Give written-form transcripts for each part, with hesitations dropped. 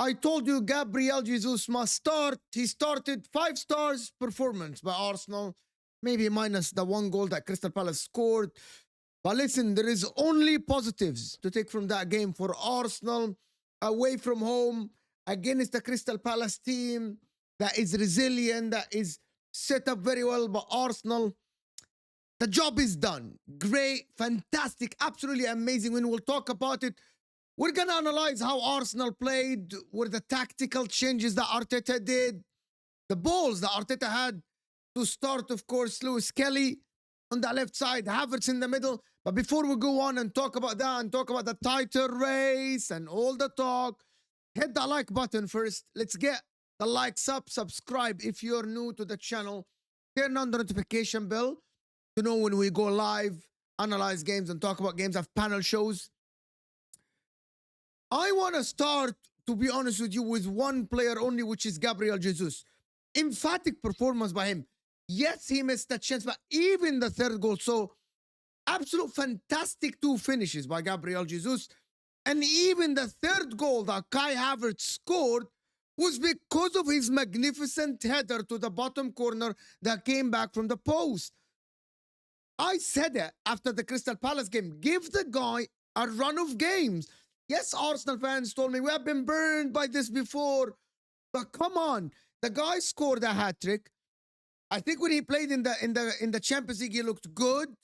I told you Gabriel Jesus must start. He started 5 stars performance by Arsenal, maybe minus the 1 goal that Crystal Palace scored. But listen, there is only positives to take from that game for Arsenal away from home against the Crystal Palace team that is resilient, that is set up very well. But Arsenal, the job is done. Great, fantastic, absolutely amazing. When we'll talk about it, we're going to analyze how Arsenal played, were the tactical changes that Arteta did, the balls that Arteta had to start, of course, Lewis Kelly on the left side, Havertz in the middle. But before we go on and talk about that and talk about the title race and all the talk, hit the like button first. Let's get the likes up. Subscribe if you're new to the channel. Turn on the notification bell to know when we go live, analyze games and talk about games, have panel shows. I want to start, to be honest with you, with one player only, which is Gabriel Jesus. Emphatic performance by him. Yes, he missed a chance, but even the third goal. So, absolute fantastic 2 finishes by Gabriel Jesus. And even the third goal that Kai Havertz scored was because of his magnificent header to the bottom corner that came back from the post. I said it after the Crystal Palace game. Give the guy a run of games. Yes, Arsenal fans told me we have been burned by this before. But come on, the guy scored a hat-trick. I think when he played in the Champions League, he looked good,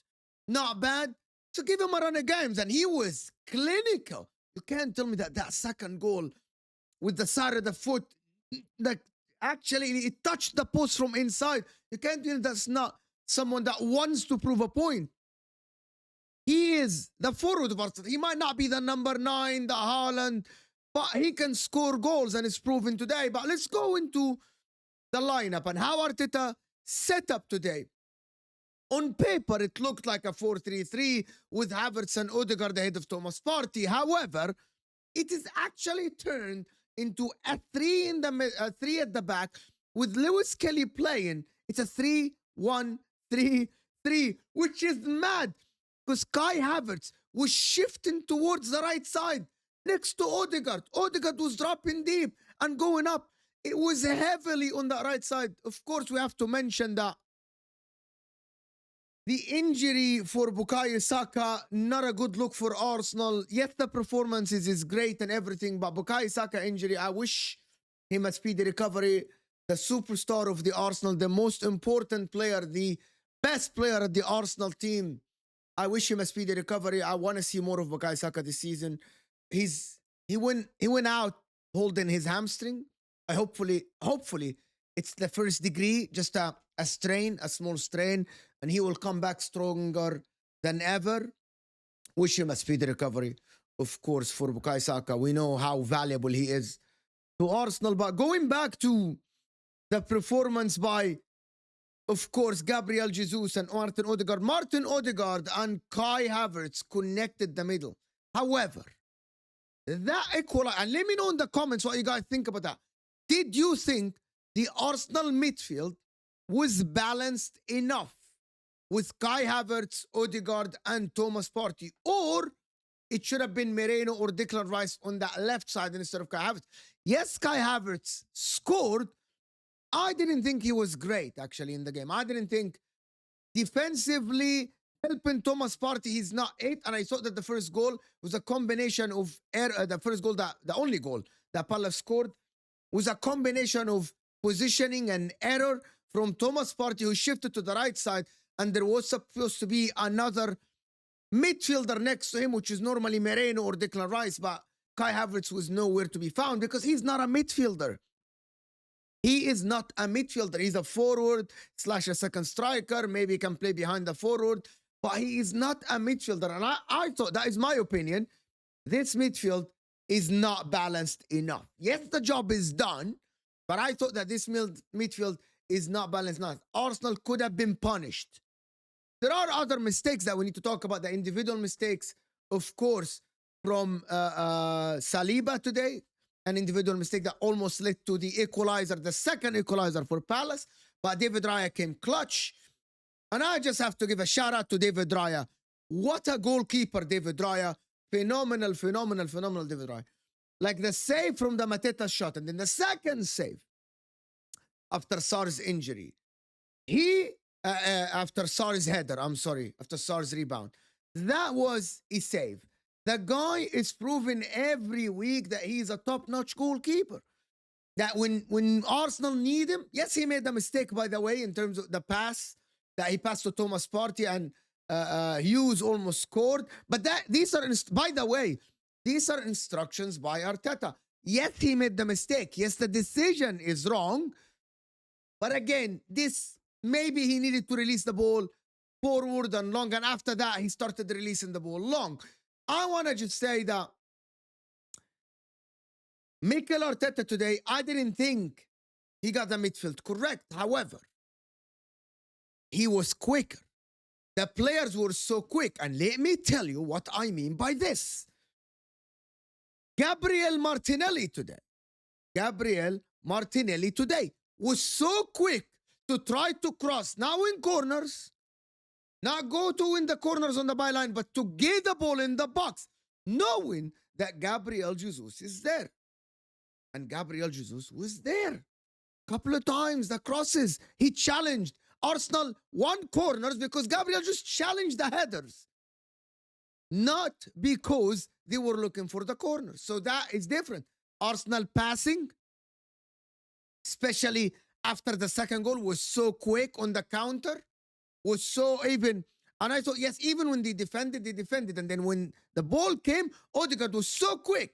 not bad. So give him a run of games, and he was clinical. You can't tell me that second goal with the side of the foot, that actually it touched the post from inside. You can't tell me that's not someone that wants to prove a point. He is the forward of Arsenal. He might not be the number 9, the Haaland, but he can score goals, and it's proven today. But let's go into the lineup and how Arteta set up today. On paper, it looked like a 4-3-3 with Havertz and Odegaard ahead of Thomas Partey. However, it is actually turned into a 3 in the 3 at the back with Lewis Kelly playing. It's a 3-1-3-3, which is mad because Kai Havertz was shifting towards the right side next to Odegaard. Odegaard was dropping deep and going up. It was heavily on the right side. Of course, we have to mention that the injury for Bukayo Saka, not a good look for Arsenal. Yes, the performance is great and everything, but Bukayo Saka injury, I wish him a speedy recovery. The superstar of the Arsenal, the most important player, the best player at the Arsenal team. I wish him a speedy recovery. I want to see more of Bukayo Saka this season. He went out holding his hamstring. Hopefully it's the first degree, just a strain, a small strain, and he will come back stronger than ever. Wish him a speedy recovery, of course, for Bukayo Saka. We know how valuable he is to Arsenal. But going back to the performance by, of course, Gabriel Jesus and Martin Odegaard. Martin Odegaard and Kai Havertz connected the middle. However, that equalized, and let me know in the comments what you guys think about that. Did you think the Arsenal midfield was balanced enough with Kai Havertz, Odegaard, and Thomas Partey? Or it should have been Moreno or Declan Rice on that left side instead of Kai Havertz? Yes, Kai Havertz scored. I didn't think he was great, actually, in the game. I didn't think defensively helping Thomas Partey, he's not it. And I thought that the first goal was a combination of the first goal, the only goal that Palace scored, was a combination of positioning and error from Thomas Partey, who shifted to the right side, and there was supposed to be another midfielder next to him, which is normally Moreno or Declan Rice, but Kai Havertz was nowhere to be found because he's not a midfielder. He is not a midfielder. He's a forward / a second striker. Maybe he can play behind the forward, but he is not a midfielder. And I thought, that is my opinion, this midfield is not balanced enough. Yes, the job is done, but I thought that this midfield is not balanced enough. Arsenal could have been punished. There are other mistakes that we need to talk about, the individual mistakes, of course, from Saliba today, an individual mistake that almost led to the equalizer, the second equalizer for Palace, but David Raya came clutch. And I just have to give a shout out to David Raya. What a goalkeeper, David Raya. Phenomenal David Raya. like the save from the Mateta shot, and then the second save after Sar's injury. He, after Sar's header, I'm sorry, after Sar's rebound, that was a save. The guy is proving every week that he's a top-notch goalkeeper. That when Arsenal need him, yes, he made a mistake, by the way, in terms of the pass that he passed to Thomas Partey, and Hughes almost scored. But these are, by the way, these are instructions by Arteta. Yes, he made the mistake. Yes, the decision is wrong. But again, this, maybe he needed to release the ball forward and long, and after that, he started releasing the ball long. I want to just say that Mikel Arteta today, I didn't think he got the midfield correct. However, he was quicker. The players were so quick. And let me tell you what I mean by this. Gabriel Martinelli today was so quick to try to cross, now in corners, not go to win the corners on the byline, but to get the ball in the box, knowing that Gabriel Jesus is there. And Gabriel Jesus was there. Couple of times, the crosses, he challenged. Arsenal won corners because Gabriel just challenged the headers. Not because they were looking for the corners. So that is different. Arsenal passing, especially after the second goal, was so quick on the counter, was so even. And I thought, yes, even when they defended. And then when the ball came, Odegaard was so quick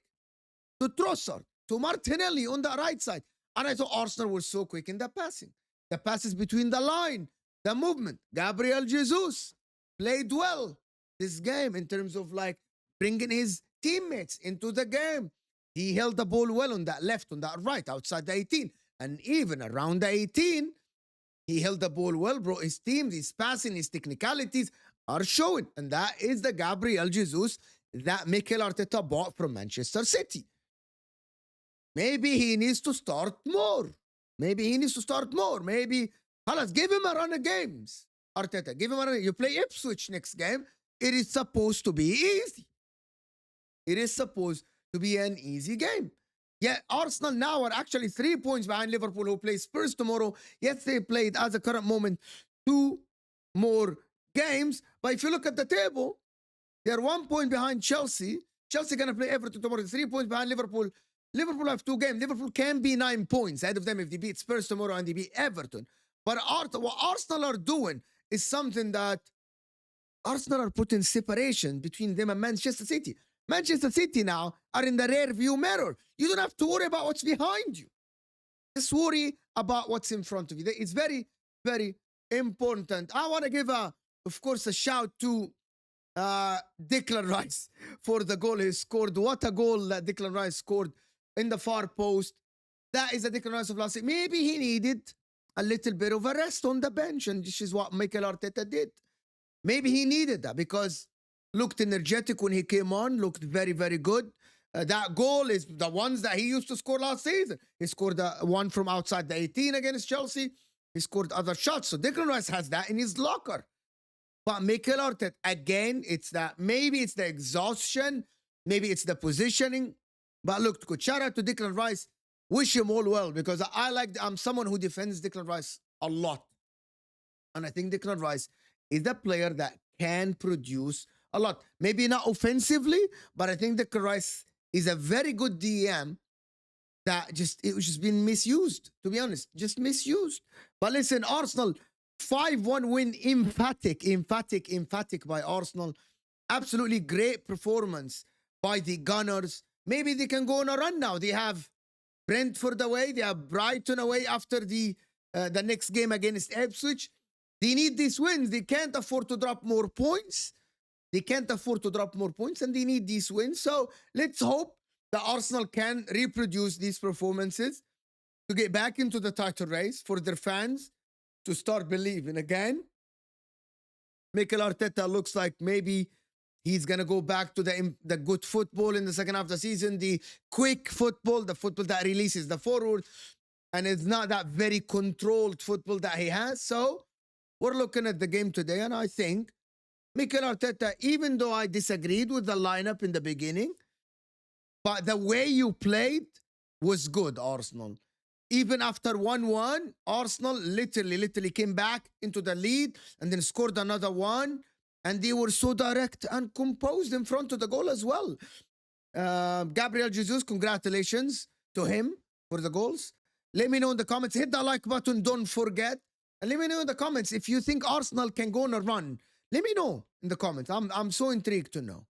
to Trossard, to Martinelli on the right side. And I thought Arsenal was so quick in the passing. The passes between the line, the movement. Gabriel Jesus played well this game in terms of like bringing his teammates into the game. He held the ball well on that left, on that right, outside the 18. And even around the 18, he held the ball well, bro. His team, his passing, his technicalities are showing. And that is the Gabriel Jesus that Mikel Arteta bought from Manchester City. Maybe he needs to start more. Maybe, give him a run of games. Arteta, give him a run. You play Ipswich next game. It is supposed to be easy. It is supposed to be an easy game. Yeah, Arsenal now are actually 3 points behind Liverpool, who play Spurs tomorrow. Yes, they played, as a current moment, 2 more games. But if you look at the table, they're 1 point behind Chelsea. Chelsea going to play Everton tomorrow. 3 points behind Liverpool. Liverpool have 2 games. Liverpool can be 9 points ahead of them if they beat Spurs tomorrow and they beat Everton. But what Arsenal are doing is something that Arsenal are putting separation between them and Manchester City. Manchester City now are in the rear view mirror. You don't have to worry about what's behind you. Just worry about what's in front of you. It's very, very important. I want to give, of course, a shout to Declan Rice for the goal he scored. What a goal that Declan Rice scored in the far post. That is a Declan Rice of last week. Maybe he needed a little bit of a rest on the bench, and this is what Mikel Arteta did. Maybe he needed that because looked energetic when he came on, looked very, very good. That goal is the ones that he used to score last season. He scored one from outside the 18 against Chelsea. He scored other shots. So Declan Rice has that in his locker. But Mikel Arteta, again, maybe it's the exhaustion, maybe it's the positioning. But look, shout out to Declan Rice. Wish him all well, because I'm someone who defends Declan Rice a lot. And I think Declan Rice is the player that can produce a lot. Maybe not offensively, but I think Declan Rice is a very good DM that it was just been misused, to be honest. Just misused. But listen, Arsenal, 5-1 win, emphatic by Arsenal. Absolutely great performance by the Gunners. Maybe they can go on a run now. They have Brentford away. They have Brighton away after the next game against Ipswich. They need these wins. They can't afford to drop more points. And they need these wins. So let's hope that Arsenal can reproduce these performances to get back into the title race, for their fans to start believing again. Mikel Arteta looks like maybe he's going to go back to the good football in the second half of the season, the quick football, the football that releases the forward, and it's not that very controlled football that he has. So we're looking at the game today, and I think Mikel Arteta, even though I disagreed with the lineup in the beginning, But the way you played was good, Arsenal. Even after 1-1, Arsenal literally came back into the lead and then scored another one. And they were so direct and composed in front of the goal as well. Gabriel Jesus, congratulations to him for the goals. Let me know in the comments. Hit the like button, don't forget. And let me know in the comments if you think Arsenal can go on a run. Let me know in the comments. I'm so intrigued to know.